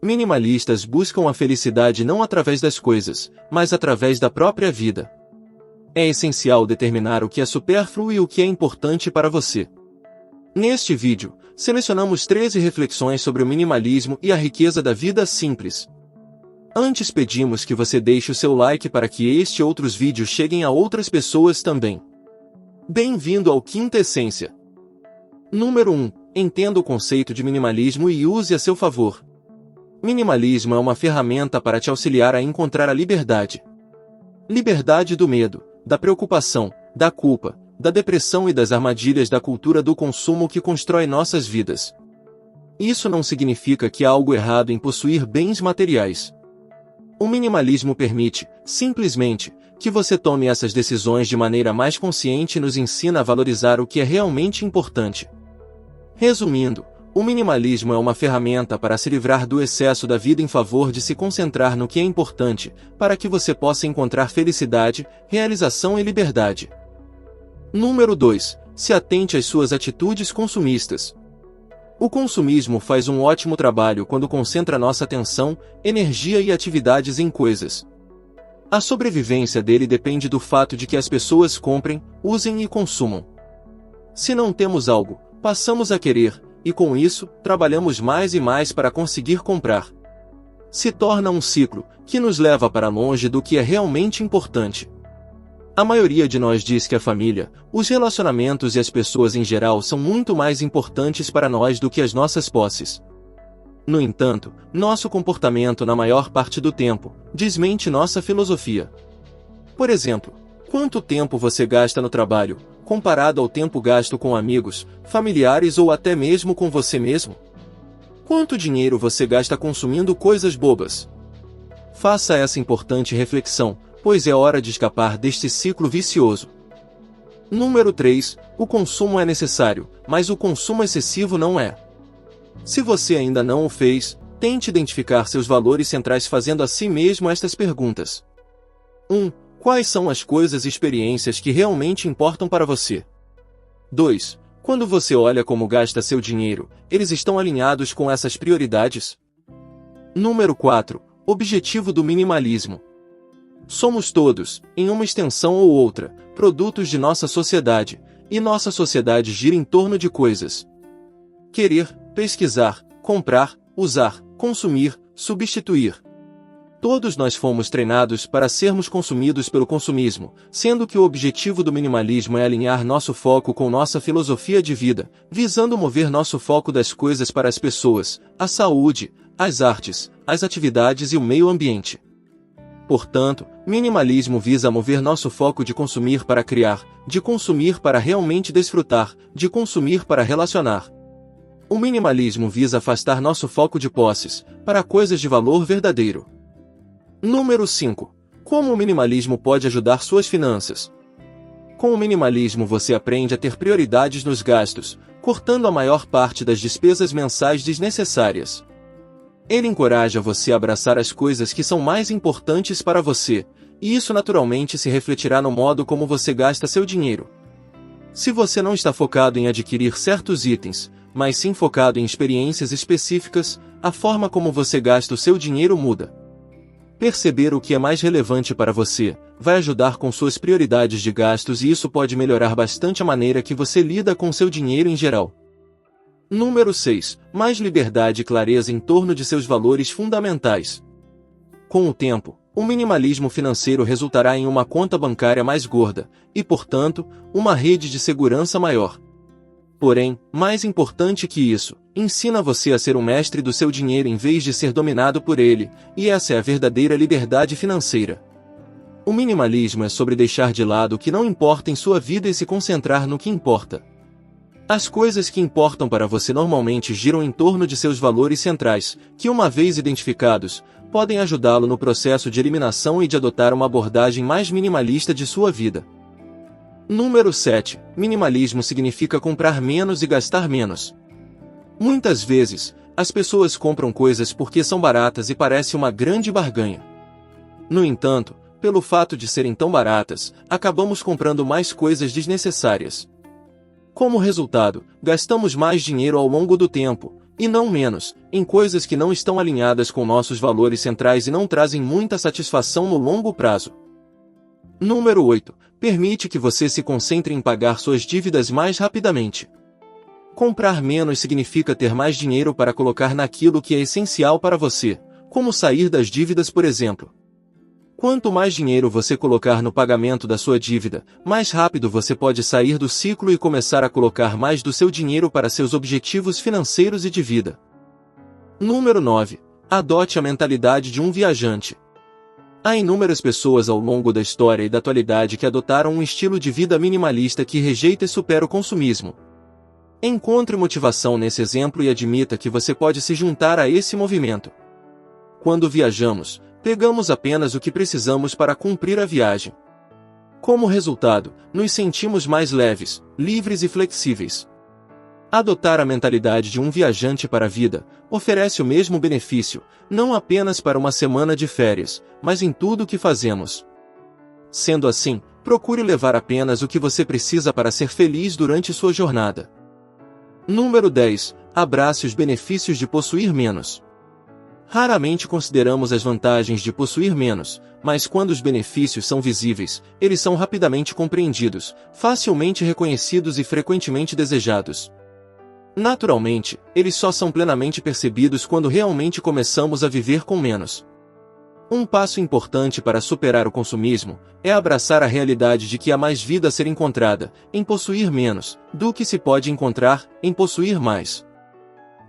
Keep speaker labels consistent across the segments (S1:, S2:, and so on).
S1: Minimalistas buscam a felicidade não através das coisas, mas através da própria vida. É essencial determinar o que é supérfluo e o que é importante para você. Neste vídeo, selecionamos 13 reflexões sobre o minimalismo e a riqueza da vida simples. Antes pedimos que você deixe o seu like para que este e outros vídeos cheguem a outras pessoas também. Bem-vindo ao Quinta Essência. Número 1. Entenda o conceito de minimalismo e use a seu favor. Minimalismo é uma ferramenta para te auxiliar a encontrar a liberdade. Liberdade do medo, da preocupação, da culpa, da depressão e das armadilhas da cultura do consumo que constrói nossas vidas. Isso não significa que há algo errado em possuir bens materiais. O minimalismo permite, simplesmente, que você tome essas decisões de maneira mais consciente e nos ensina a valorizar o que é realmente importante. Resumindo, o minimalismo é uma ferramenta para se livrar do excesso da vida em favor de se concentrar no que é importante, para que você possa encontrar felicidade, realização e liberdade. Número 2. Se atente às suas atitudes consumistas. O consumismo faz um ótimo trabalho quando concentra nossa atenção, energia e atividades em coisas. A sobrevivência dele depende do fato de que as pessoas comprem, usem e consumam. Se não temos algo, passamos a querer, e com isso, trabalhamos mais e mais para conseguir comprar. Se torna um ciclo, que nos leva para longe do que é realmente importante. A maioria de nós diz que a família, os relacionamentos e as pessoas em geral são muito mais importantes para nós do que as nossas posses. No entanto, nosso comportamento na maior parte do tempo, desmente nossa filosofia. Por exemplo, quanto tempo você gasta no trabalho, comparado ao tempo gasto com amigos, familiares ou até mesmo com você mesmo? Quanto dinheiro você gasta consumindo coisas bobas? Faça essa importante reflexão, pois é hora de escapar deste ciclo vicioso. Número 3. O consumo é necessário, mas o consumo excessivo não é. Se você ainda não o fez, tente identificar seus valores centrais fazendo a si mesmo estas perguntas. 1. Quais são as coisas e experiências que realmente importam para você? 2. Quando você olha como gasta seu dinheiro, eles estão alinhados com essas prioridades? Número 4. Objetivo do minimalismo. Somos todos, em uma extensão ou outra, produtos de nossa sociedade, e nossa sociedade gira em torno de coisas. Querer, pesquisar, comprar, usar, consumir, substituir. Todos nós fomos treinados para sermos consumidos pelo consumismo, sendo que o objetivo do minimalismo é alinhar nosso foco com nossa filosofia de vida, visando mover nosso foco das coisas para as pessoas, a saúde, as artes, as atividades e o meio ambiente. Portanto, minimalismo visa mover nosso foco de consumir para criar, de consumir para realmente desfrutar, de consumir para relacionar. O minimalismo visa afastar nosso foco de posses, para coisas de valor verdadeiro. Número 5. Como o minimalismo pode ajudar suas finanças? Com o minimalismo você aprende a ter prioridades nos gastos, cortando a maior parte das despesas mensais desnecessárias. Ele encoraja você a abraçar as coisas que são mais importantes para você, e isso naturalmente se refletirá no modo como você gasta seu dinheiro. Se você não está focado em adquirir certos itens, mas sim focado em experiências específicas, a forma como você gasta o seu dinheiro muda. Perceber o que é mais relevante para você vai ajudar com suas prioridades de gastos e isso pode melhorar bastante a maneira que você lida com seu dinheiro em geral. Número 6. Mais liberdade e clareza em torno de seus valores fundamentais. Com o tempo, o minimalismo financeiro resultará em uma conta bancária mais gorda, e portanto, uma rede de segurança maior. Porém, mais importante que isso, ensina você a ser o mestre do seu dinheiro em vez de ser dominado por ele, e essa é a verdadeira liberdade financeira. O minimalismo é sobre deixar de lado o que não importa em sua vida e se concentrar no que importa. As coisas que importam para você normalmente giram em torno de seus valores centrais, que uma vez identificados, podem ajudá-lo no processo de eliminação e de adotar uma abordagem mais minimalista de sua vida. Número 7. Minimalismo significa comprar menos e gastar menos. Muitas vezes, as pessoas compram coisas porque são baratas e parece uma grande barganha. No entanto, pelo fato de serem tão baratas, acabamos comprando mais coisas desnecessárias. Como resultado, gastamos mais dinheiro ao longo do tempo, e não menos, em coisas que não estão alinhadas com nossos valores centrais e não trazem muita satisfação no longo prazo. Número 8. Permite que você se concentre em pagar suas dívidas mais rapidamente. Comprar menos significa ter mais dinheiro para colocar naquilo que é essencial para você, como sair das dívidas, por exemplo. Quanto mais dinheiro você colocar no pagamento da sua dívida, mais rápido você pode sair do ciclo e começar a colocar mais do seu dinheiro para seus objetivos financeiros e de vida. Número 9. Adote a mentalidade de um viajante. Há inúmeras pessoas ao longo da história e da atualidade que adotaram um estilo de vida minimalista que rejeita e supera o consumismo. Encontre motivação nesse exemplo e admita que você pode se juntar a esse movimento. Quando viajamos, pegamos apenas o que precisamos para cumprir a viagem. Como resultado, nos sentimos mais leves, livres e flexíveis. Adotar a mentalidade de um viajante para a vida oferece o mesmo benefício, não apenas para uma semana de férias, mas em tudo o que fazemos. Sendo assim, procure levar apenas o que você precisa para ser feliz durante sua jornada. Número 10. Abrace os benefícios de possuir menos. Raramente consideramos as vantagens de possuir menos, mas quando os benefícios são visíveis, eles são rapidamente compreendidos, facilmente reconhecidos e frequentemente desejados. Naturalmente, eles só são plenamente percebidos quando realmente começamos a viver com menos. Um passo importante para superar o consumismo é abraçar a realidade de que há mais vida a ser encontrada em possuir menos do que se pode encontrar em possuir mais.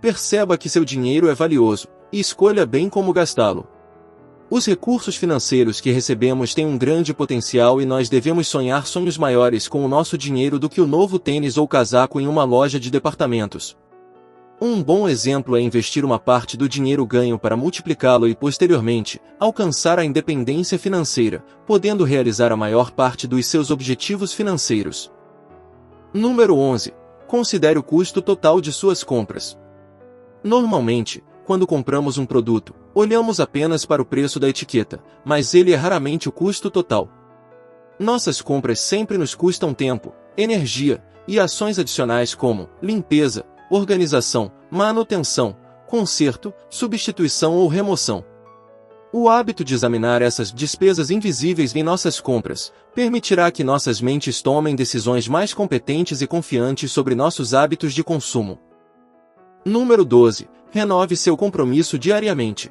S1: Perceba que seu dinheiro é valioso e escolha bem como gastá-lo. Os recursos financeiros que recebemos têm um grande potencial e nós devemos sonhar sonhos maiores com o nosso dinheiro do que o novo tênis ou casaco em uma loja de departamentos. Um bom exemplo é investir uma parte do dinheiro ganho para multiplicá-lo e, posteriormente, alcançar a independência financeira, podendo realizar a maior parte dos seus objetivos financeiros. Número 11. Considere o custo total de suas compras. Normalmente, quando compramos um produto, olhamos apenas para o preço da etiqueta, mas ele é raramente o custo total. Nossas compras sempre nos custam tempo, energia e ações adicionais como limpeza, organização, manutenção, conserto, substituição ou remoção. O hábito de examinar essas despesas invisíveis em nossas compras permitirá que nossas mentes tomem decisões mais competentes e confiantes sobre nossos hábitos de consumo. Número 12. Renove seu compromisso diariamente.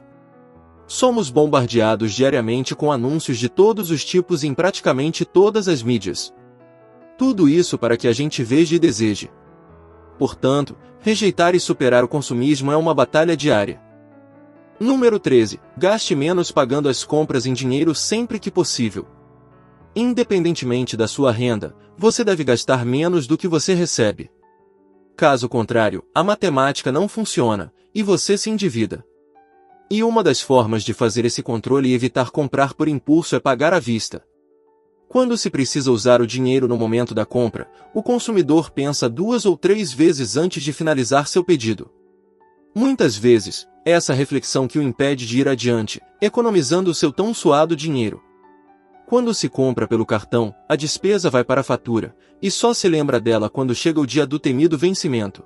S1: Somos bombardeados diariamente com anúncios de todos os tipos em praticamente todas as mídias. Tudo isso para que a gente veja e deseje. Portanto, rejeitar e superar o consumismo é uma batalha diária. Número 13. Gaste menos pagando as compras em dinheiro sempre que possível. Independentemente da sua renda, você deve gastar menos do que você recebe. Caso contrário, a matemática não funciona, e você se endivida. E uma das formas de fazer esse controle e evitar comprar por impulso é pagar à vista. Quando se precisa usar o dinheiro no momento da compra, o consumidor pensa 2 ou 3 vezes antes de finalizar seu pedido. Muitas vezes, é essa reflexão que o impede de ir adiante, economizando o seu tão suado dinheiro. Quando se compra pelo cartão, a despesa vai para a fatura, e só se lembra dela quando chega o dia do temido vencimento.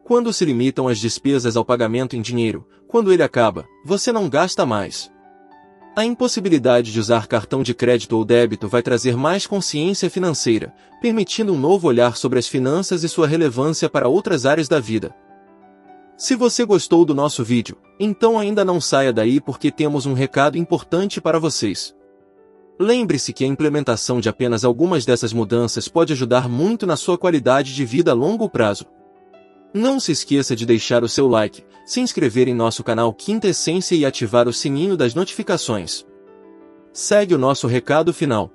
S1: Quando se limitam as despesas ao pagamento em dinheiro, quando ele acaba, você não gasta mais. A impossibilidade de usar cartão de crédito ou débito vai trazer mais consciência financeira, permitindo um novo olhar sobre as finanças e sua relevância para outras áreas da vida. Se você gostou do nosso vídeo, então ainda não saia daí porque temos um recado importante para vocês. Lembre-se que a implementação de apenas algumas dessas mudanças pode ajudar muito na sua qualidade de vida a longo prazo. Não se esqueça de deixar o seu like, se inscrever em nosso canal Quinta Essência e ativar o sininho das notificações. Segue o nosso recado final.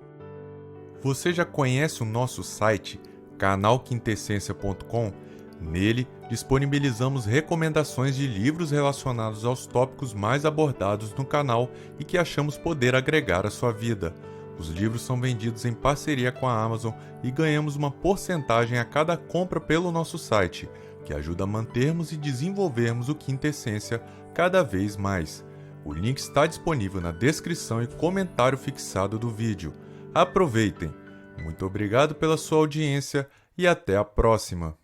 S2: Você já conhece o nosso site, canalquintessência.com? Nele, disponibilizamos recomendações de livros relacionados aos tópicos mais abordados no canal e que achamos poder agregar à sua vida. Os livros são vendidos em parceria com a Amazon e ganhamos uma porcentagem a cada compra pelo nosso site, que ajuda a mantermos e desenvolvermos o Quinta Essência cada vez mais. O link está disponível na descrição e comentário fixado do vídeo. Aproveitem! Muito obrigado pela sua audiência e até a próxima!